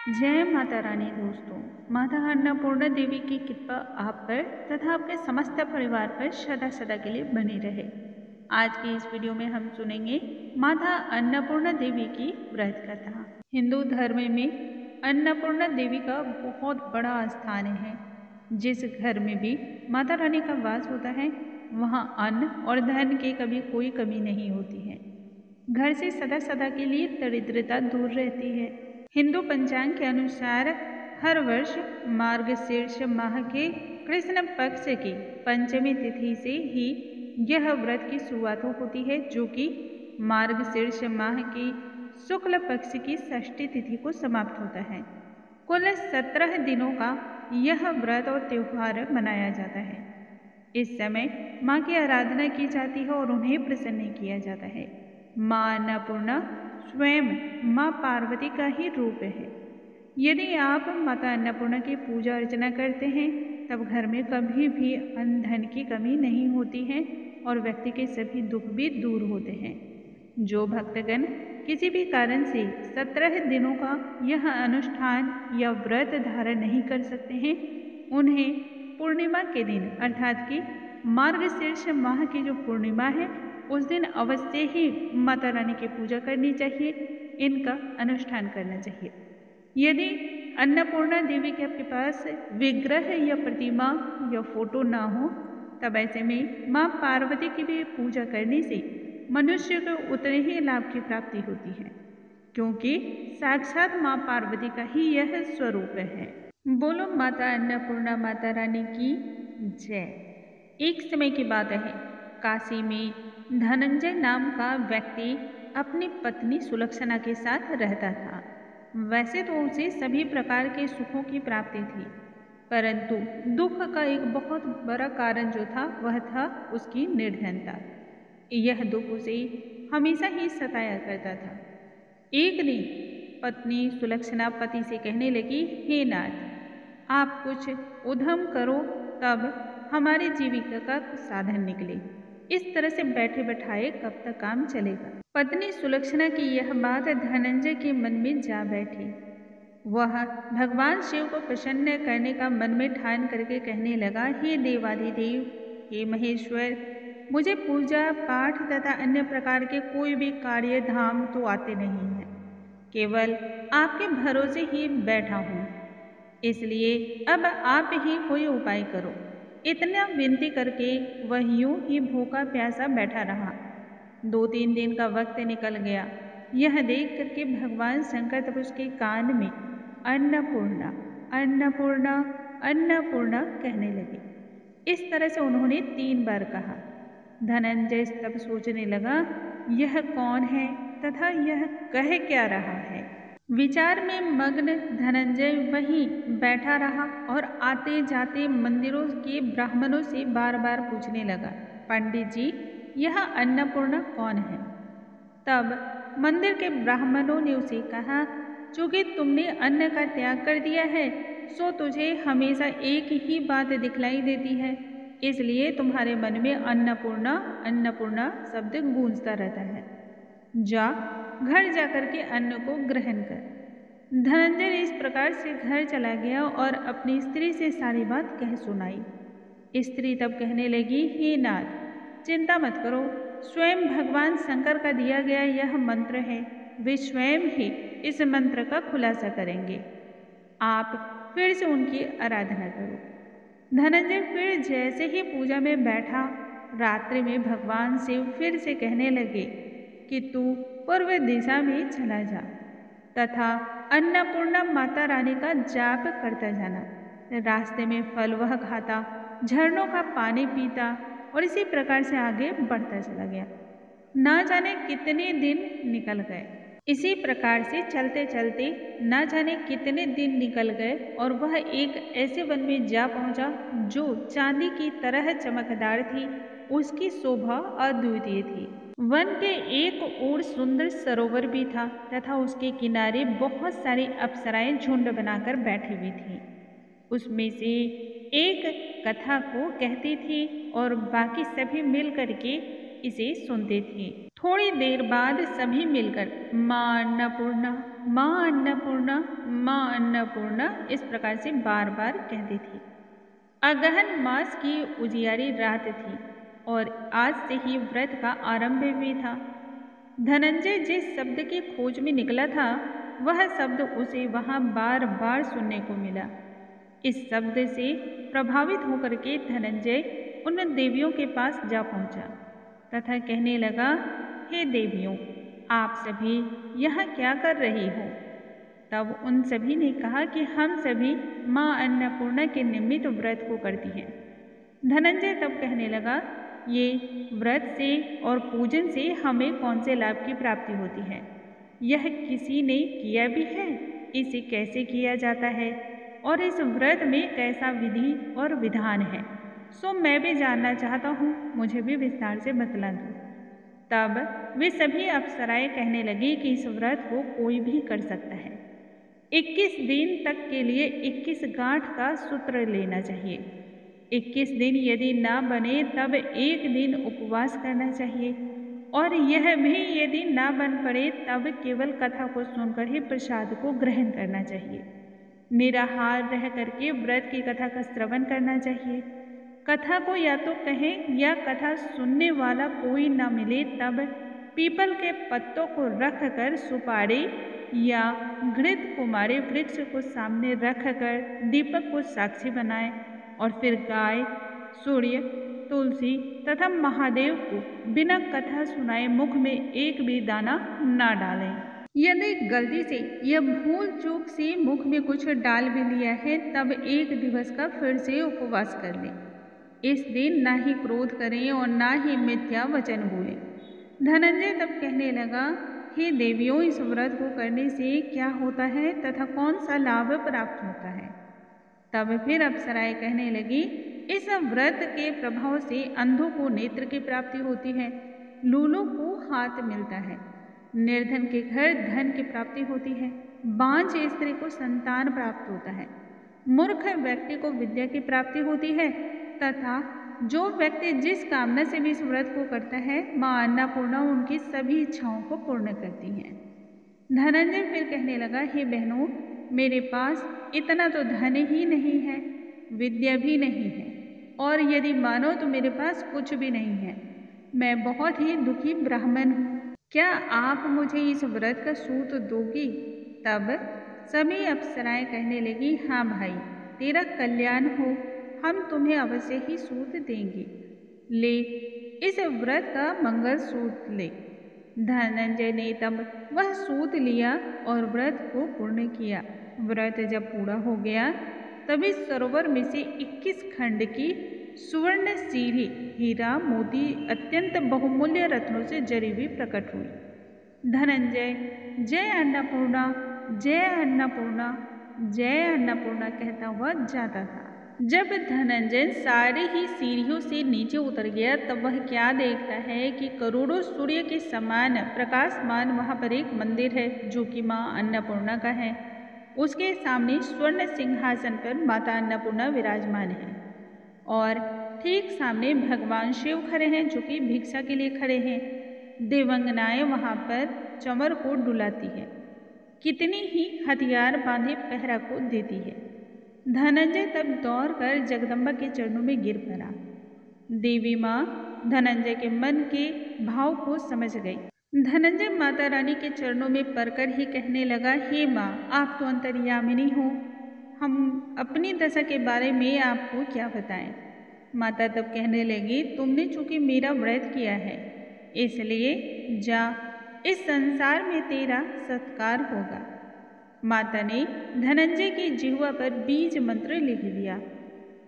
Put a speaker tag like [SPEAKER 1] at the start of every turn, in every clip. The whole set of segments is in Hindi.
[SPEAKER 1] जय माता रानी दोस्तों। माता अन्नपूर्णा देवी की कृपा आप पर तथा आपके समस्त परिवार पर सदा सदा के लिए बनी रहे। आज की इस वीडियो में हम सुनेंगे माता अन्नपूर्णा देवी की व्रत कथा। हिंदू धर्म में अन्नपूर्णा देवी का बहुत बड़ा स्थान है। जिस घर में भी माता रानी का वास होता है वहाँ अन्न और धन की कभी कोई कमी नहीं होती है। घर से सदा सदा के लिए दरिद्रता दूर रहती है। हिंदू पंचांग के अनुसार हर वर्ष मार्गशीर्ष माह के कृष्ण पक्ष की पंचमी तिथि से ही यह व्रत की शुरुआत होती है, जो कि मार्गशीर्ष माह की शुक्ल पक्ष की षष्ठी तिथि को समाप्त होता है। कुल 17 दिनों का यह व्रत और त्योहार मनाया जाता है। इस समय माँ की आराधना की जाती है और उन्हें प्रसन्न किया जाता है। माँ अन्नपूर्णा स्वयं माँ पार्वती का ही रूप है। यदि आप माता अन्नपूर्णा की पूजा अर्चना करते हैं तब घर में कभी भी अन्न धन की कमी नहीं होती है और व्यक्ति के सभी दुख भी दूर होते हैं। जो भक्तगण किसी भी कारण से 17 दिनों का यह अनुष्ठान या व्रत धारण नहीं कर सकते हैं, उन्हें पूर्णिमा के दिन अर्थात कि मार्गशीर्ष माह की जो पूर्णिमा है उस दिन अवश्य ही माता रानी की पूजा करनी चाहिए, इनका अनुष्ठान करना चाहिए। यदि अन्नपूर्णा देवी के आपके पास विग्रह या प्रतिमा या फोटो ना हो तब ऐसे में माँ पार्वती की भी पूजा करने से मनुष्य को उतने ही लाभ की प्राप्ति होती है, क्योंकि साक्षात माँ पार्वती का ही यह स्वरूप है। बोलो माता अन्नपूर्णा माता रानी की जय। एक समय की बात है, काशी में धनंजय नाम का व्यक्ति अपनी पत्नी सुलक्षणा के साथ रहता था। वैसे तो उसे सभी प्रकार के सुखों की प्राप्ति थी, परंतु दुख का एक बहुत बड़ा कारण जो था वह था उसकी निर्धनता। यह दुख उसे हमेशा ही सताया करता था। एक दिन पत्नी सुलक्षणा पति से कहने लगी, हे नाथ, आप कुछ उद्यम करो तब हमारी जीविका का साधन निकले। इस तरह से बैठे बैठाए कब तक काम चलेगा। पत्नी सुलक्षणा की यह बात धनंजय के मन में जा बैठी। वह भगवान शिव को प्रसन्न करने का मन में ठान करके कहने लगा, हे देवाधिदेव, हे महेश्वर, मुझे पूजा पाठ तथा अन्य प्रकार के कोई भी कार्य धाम तो आते नहीं हैं, केवल आपके भरोसे ही बैठा हूँ, इसलिए अब आप ही कोई उपाय करो। इतना विनती करके वह यूं ही भूखा प्यासा बैठा रहा। 2-3 दिन का वक्त निकल गया। यह देख करके भगवान शंकर तब उसके कान में अन्नपूर्णा अन्नपूर्णा अन्नपूर्णा कहने लगे। इस तरह से उन्होंने 3 बार कहा। धनंजय तब सोचने लगा, यह कौन है तथा यह कह क्या रहा है। विचार में मग्न धनंजय वहीं बैठा रहा और आते जाते मंदिरों के ब्राह्मणों से बार बार पूछने लगा, पंडित जी, यह अन्नपूर्णा कौन है। तब मंदिर के ब्राह्मणों ने उसे कहा, चूंकि तुमने अन्न का त्याग कर दिया है सो तुझे हमेशा एक ही बात दिखलाई देती है, इसलिए तुम्हारे मन में अन्नपूर्णा अन्नपूर्णा शब्द गूंजता रहता है। जा घर जाकर के अन्न को ग्रहण कर। धनंजय इस प्रकार से घर चला गया और अपनी स्त्री से सारी बात कह सुनाई। स्त्री तब कहने लगी, हे नाथ, चिंता मत करो, स्वयं भगवान शंकर का दिया गया यह मंत्र है, वे स्वयं ही इस मंत्र का खुलासा करेंगे। आप फिर से उनकी आराधना करो। धनंजय फिर जैसे ही पूजा में बैठा, रात्रि में भगवान शिव फिर से कहने लगे कि तू पूर्व दिशा में चला जा तथा अन्नपूर्णा माता रानी का जाप करता जाना। रास्ते में फल वह खाता, झरनों का पानी पीता और इसी प्रकार से आगे बढ़ता चला गया। ना जाने कितने दिन निकल गए। इसी प्रकार से चलते चलते ना जाने कितने दिन निकल गए और वह एक ऐसे वन में जा पहुंचा जो चांदी की तरह चमकदार थी। उसकी शोभा अद्वितीय थी। वन के एक ओर सुंदर सरोवर भी था तथा उसके किनारे बहुत सारी अप्सराएं झुंड बनाकर बैठी हुई थीं। उसमें से एक कथा को कहती थी और बाकी सभी मिल करके इसे सुनते थे। थोड़ी देर बाद सभी मिलकर माँ अन्नपूर्णा, माँ अन्नपूर्णा, माँ अन्नपूर्णा इस प्रकार से बार बार कहती थी। अगहन मास की उजियारी रात थी और आज से ही व्रत का आरंभ भी था। धनंजय जिस शब्द की खोज में निकला था वह शब्द उसे वहां बार बार सुनने को मिला। इस शब्द से प्रभावित होकर के धनंजय उन देवियों के पास जा पहुंचा तथा कहने लगा, हे देवियों, आप सभी यहाँ क्या कर रही हो? तब उन सभी ने कहा कि हम सभी माँ अन्नपूर्णा के निमित्त व्रत को करती हैं। धनंजय तब कहने लगा, ये व्रत से और पूजन से हमें कौन से लाभ की प्राप्ति होती है? यह किसी ने किया भी है? इसे कैसे किया जाता है और इस व्रत में कैसा विधि और विधान है? सो मैं भी जानना चाहता हूँ, मुझे भी विस्तार से बतला दो। तब वे सभी अप्सराएं कहने लगी कि इस व्रत को कोई भी कर सकता है। 21 दिन तक के लिए 21 गांठ का सूत्र लेना चाहिए। 21 दिन यदि ना बने तब एक दिन उपवास करना चाहिए और यह भी यदि ना बन पड़े तब केवल कथा को सुनकर ही प्रसाद को ग्रहण करना चाहिए। निराहार रह करके व्रत की कथा का श्रवण करना चाहिए। कथा को या तो कहें या कथा सुनने वाला कोई ना मिले तब पीपल के पत्तों को रखकर सुपारी या घृत कुमारी वृक्ष को सामने रखकर दीपक को साक्षी बनाएं और फिर गाय, सूर्य, तुलसी तथा महादेव को बिना कथा सुनाए मुख में एक भी दाना ना डालें। यदि गलती से या भूल चूक से मुख में कुछ डाल भी लिया है तब एक दिवस का फिर से उपवास कर लें। इस दिन ना ही क्रोध करें और ना ही मिथ्या वचन बोलें। धनंजय तब कहने लगा, हे देवियों, इस व्रत को करने से क्या होता है तथा कौन सा लाभ प्राप्त होता है? तब फिर अप्सराएं कहने लगी, इस व्रत के प्रभाव से अंधों को नेत्र की प्राप्ति होती है, लूलों को हाथ मिलता है, निर्धन के घर धन की प्राप्ति होती है, बांझ स्त्री को संतान प्राप्त होता है, मूर्ख व्यक्ति को विद्या की प्राप्ति होती है तथा जो व्यक्ति जिस कामना से भी इस व्रत को करता है माँ अन्नपूर्णा उनकी सभी इच्छाओं को पूर्ण करती हैं। धनंजय फिर कहने लगा, हे बहनों, मेरे पास इतना तो धन ही नहीं है, विद्या भी नहीं है और यदि मानो तो मेरे पास कुछ भी नहीं है। मैं बहुत ही दुखी ब्राह्मण हूँ। क्या आप मुझे इस व्रत का सूत दोगी? तब सभी अप्सराएं कहने लगी, हाँ भाई, तेरा कल्याण हो, हम तुम्हें अवश्य ही सूत देंगे। ले, इस व्रत का मंगल सूत ले। धनंजय ने तब वह सूत लिया और व्रत को पूर्ण किया। व्रत जब पूरा हो गया तभी सरोवर में से 21 खंड की सुवर्ण सीढ़ी हीरा मोती अत्यंत बहुमूल्य रत्नों से जरी हुई प्रकट हुई। धनंजय जय अन्नपूर्णा, जय अन्नपूर्णा, जय अन्नपूर्णा कहता हुआ जाता था। जब धनंजय सारी ही सीढ़ियों से नीचे उतर गया तब वह क्या देखता है कि करोड़ों सूर्य के समान प्रकाशमान वहाँ पर एक मंदिर है जो कि माँ अन्नपूर्णा का है। उसके सामने स्वर्ण सिंहासन पर माता अन्नपूर्णा विराजमान है और ठीक सामने भगवान शिव खड़े हैं जो कि भिक्षा के लिए खड़े हैं। देवंगनाएं वहाँ पर चंवर को डुलाती है, कितनी ही हथियार बांधे पहरा को देती है। धनंजय तब दौड़कर जगदम्बा के चरणों में गिर पड़ा। देवी माँ धनंजय के मन के भाव को समझ गई। धनंजय माता रानी के चरणों में पड़कर ही कहने लगा, हे माँ, आप तो अंतर्यामिनी हो, हम अपनी दशा के बारे में आपको क्या बताएं। माता तब कहने लगी, तुमने चूंकि मेरा व्रत किया है इसलिए जा, इस संसार में तेरा सत्कार होगा। माता ने धनंजय की जिह्वा पर बीज मंत्र लिख दिया।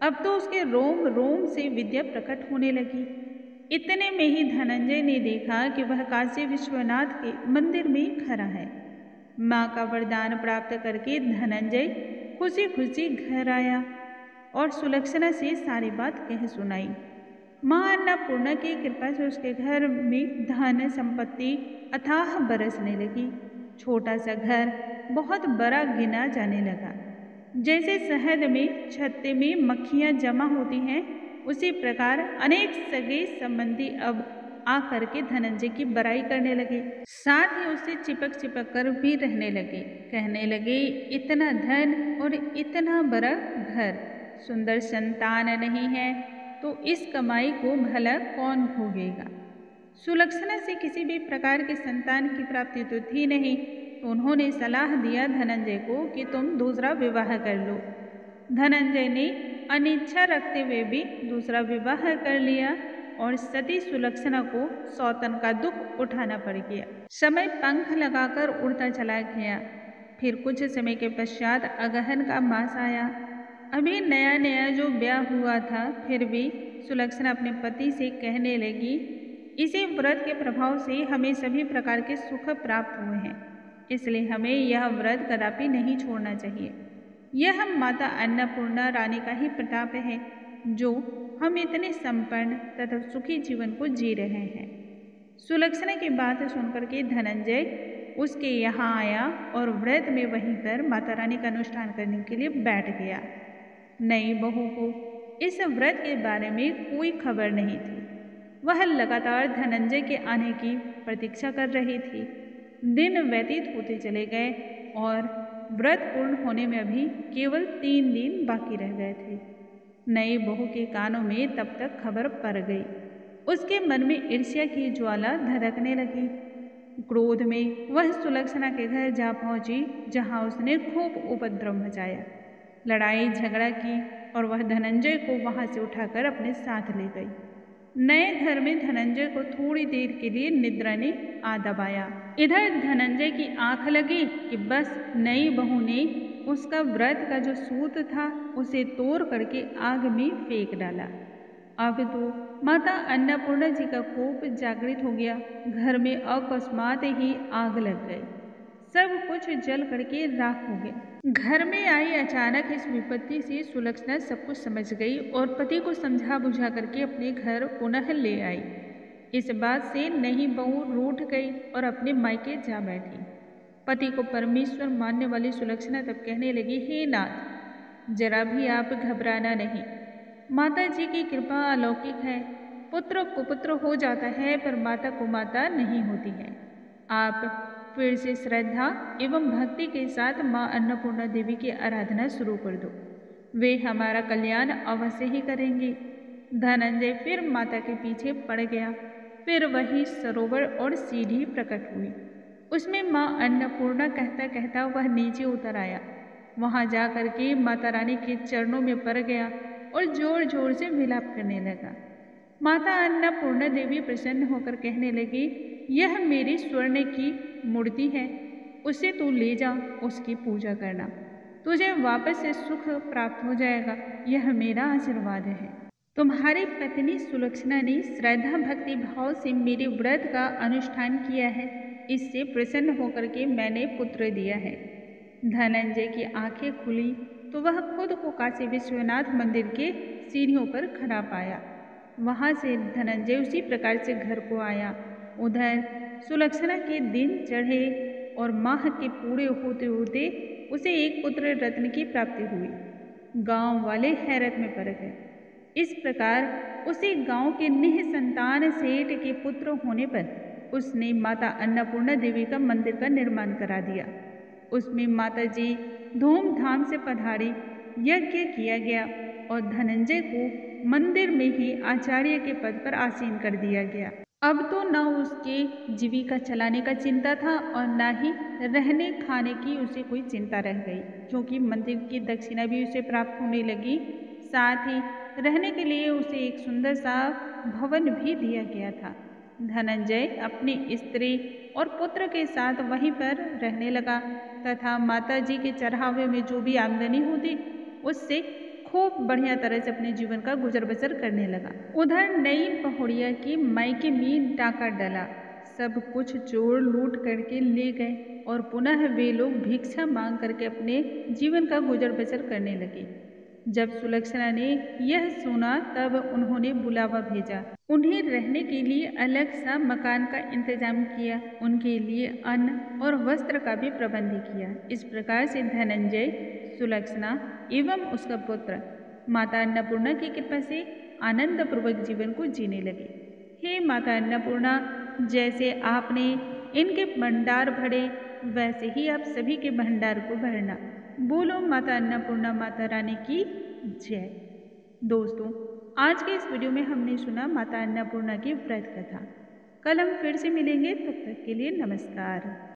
[SPEAKER 1] अब तो उसके रोम रोम से विद्या प्रकट होने लगी। इतने में ही धनंजय ने देखा कि वह काशी विश्वनाथ के मंदिर में खड़ा है। माँ का वरदान प्राप्त करके धनंजय खुशी खुशी घर आया और सुलक्षणा से सारी बात कह सुनाई। माँ अन्नपूर्णा की कृपा से उसके घर में धन संपत्ति अथाह बरसने लगी। छोटा सा घर बहुत बड़ा गिना जाने लगा। जैसे शहद में छत्ते में मक्खियाँ जमा होती हैं, उसी प्रकार अनेक सगे संबंधी अब आकर के धनंजय की बड़ाई करने लगे, साथ ही उससे चिपक चिपक कर भी रहने लगे। कहने लगे, इतना धन और इतना बड़ा घर, सुंदर संतान नहीं है तो इस कमाई को भला कौन भोगेगा। सुलक्षणा से किसी भी प्रकार के संतान की प्राप्ति तो थी नहीं, तो उन्होंने सलाह दिया धनंजय को कि तुम दूसरा विवाह कर लो। धनंजय ने अनिच्छा रखते हुए भी दूसरा विवाह कर लिया और सती सुलक्षणा को सौतन का दुख उठाना पड़ गया। समय पंख लगाकर उड़ता चला गया। फिर कुछ समय के पश्चात अगहन का मास आया। अभी नया नया जो ब्याह हुआ था, फिर भी सुलक्षणा अपने पति से कहने लगी, इसी व्रत के प्रभाव से हमें सभी प्रकार के सुख प्राप्त हुए हैं, इसलिए हमें यह व्रत कदापि नहीं छोड़ना चाहिए। यह माता अन्नपूर्णा रानी का ही प्रताप है जो हम इतने संपन्न तथा सुखी जीवन को जी रहे हैं। सुलक्षणा की बात सुनकर के धनंजय उसके यहाँ आया और व्रत में वहीं पर माता रानी का अनुष्ठान करने के लिए बैठ गया। नई बहू को इस व्रत के बारे में कोई खबर नहीं थी। वह लगातार धनंजय के आने की प्रतीक्षा कर रही थी। दिन व्यतीत होते चले गए और व्रत पूर्ण होने में अभी केवल 3 दिन बाकी रह गए थे। नई बहू के कानों में तब तक खबर पड़ गई। उसके मन में ईर्ष्या की ज्वाला धधकने लगी। क्रोध में वह सुलक्षणा के घर जा पहुंची, जहां उसने खूब उपद्रव मचाया, लड़ाई झगड़ा की और वह धनंजय को वहां से उठाकर अपने साथ ले गई। नए घर में धनंजय को थोड़ी देर के लिए निद्रा ने आ दबाया। इधर धनंजय की आंख लगी कि बस नई बहू ने उसका व्रत का जो सूत था उसे तोड़ करके आग में फेंक डाला। अब तो माता अन्नपूर्णा जी का कोप जागृत हो गया। घर में अकस्मात ही आग लग गई। सब कुछ जल करके राख हो गया। घर में आई अचानक इस विपत्ति से सुलक्षणा सब कुछ समझ गई और पति को समझा बुझा करके अपने घर पुनः ले आई। इस बात से नई बहू रूठ गई और अपने मायके जा बैठी। पति को परमेश्वर मानने वाली सुलक्षणा तब कहने लगी, हे नाथ, जरा भी आप घबराना नहीं। माता जी की कृपा अलौकिक है। पुत्र कुपुत्र हो जाता है पर माता कुमाता नहीं होती है। आप फिर से श्रद्धा एवं भक्ति के साथ माँ अन्नपूर्णा देवी की आराधना शुरू कर दो, वे हमारा कल्याण अवश्य ही करेंगी। धनंजय फिर माता के पीछे पड़ गया। फिर वही सरोवर और सीढ़ी प्रकट हुई। उसमें माँ अन्नपूर्णा कहता कहता वह नीचे उतर आया। वहां जा करके माता रानी के चरणों में पड़ गया और जोर जोर से विलाप करने लगा। माता अन्नपूर्णा देवी प्रसन्न होकर कहने लगी, यह मेरी स्वर्ण की मूर्ति है, उसे तू ले जा, उसकी पूजा करना, तुझे वापस से सुख प्राप्त हो जाएगा, यह मेरा आशीर्वाद है। तुम्हारी पत्नी सुलक्षणा ने श्रद्धा भक्ति भाव से मेरे व्रत का अनुष्ठान किया है, इससे प्रसन्न होकर के मैंने पुत्र दिया है। धनंजय की आंखें खुली तो वह खुद को काशी विश्वनाथ मंदिर के सीढ़ियों पर खड़ा पाया। वहां से धनंजय उसी प्रकार से घर को आया। उधर सुलक्षणा के दिन चढ़े और माह के पूरे होते होते उसे एक पुत्र रत्न की प्राप्ति हुई। गांव वाले हैरत में पड़ गए। इस प्रकार उसे गांव के निःसंतान सेठ के पुत्र होने पर उसने माता अन्नपूर्णा देवी का मंदिर का निर्माण करा दिया। उसमें माता जी धूमधाम से पधारी, यज्ञ किया गया और धनंजय को मंदिर में ही आचार्य के पद पर आसीन कर दिया गया। अब तो न उसके जीविका चलाने का चिंता था और न ही रहने खाने की उसे कोई चिंता रह गई, क्योंकि मंदिर की दक्षिणा भी उसे प्राप्त होने लगी। साथ ही रहने के लिए उसे एक सुंदर सा भवन भी दिया गया था। धनंजय अपनी स्त्री और पुत्र के साथ वहीं पर रहने लगा तथा माता जी के चढ़ावे में जो भी आमदनी होती उससे खूब बढ़िया तरह से अपने जीवन का गुजर बसर करने लगा। उधर नई बहुड़िया की मायके में डाका डला, सब कुछ चोर लूट करके ले गए और पुनः वे लोग भिक्षा मांग करके अपने जीवन का गुजर बसर करने लगे। जब सुलक्षणा ने यह सुना तब उन्होंने बुलावा भेजा। उन्हें रहने के लिए अलग सा मकान का इंतजाम किया, उनके लिए अन्न और वस्त्र का भी प्रबंध किया। इस प्रकार से धनंजय, सुलक्षणा एवं उसका पुत्र माता अन्नपूर्णा की कृपा से आनंद पूर्वक जीवन को जीने लगे। हे माता अन्नपूर्णा, जैसे आपने इनके भंडार भरे वैसे ही आप सभी के भंडार को भरना। बोलो माता अन्नपूर्णा माता रानी की जय। दोस्तों, आज के इस वीडियो में हमने सुना माता अन्नपूर्णा की व्रत कथा। कल हम फिर से मिलेंगे, तब तक के लिए नमस्कार।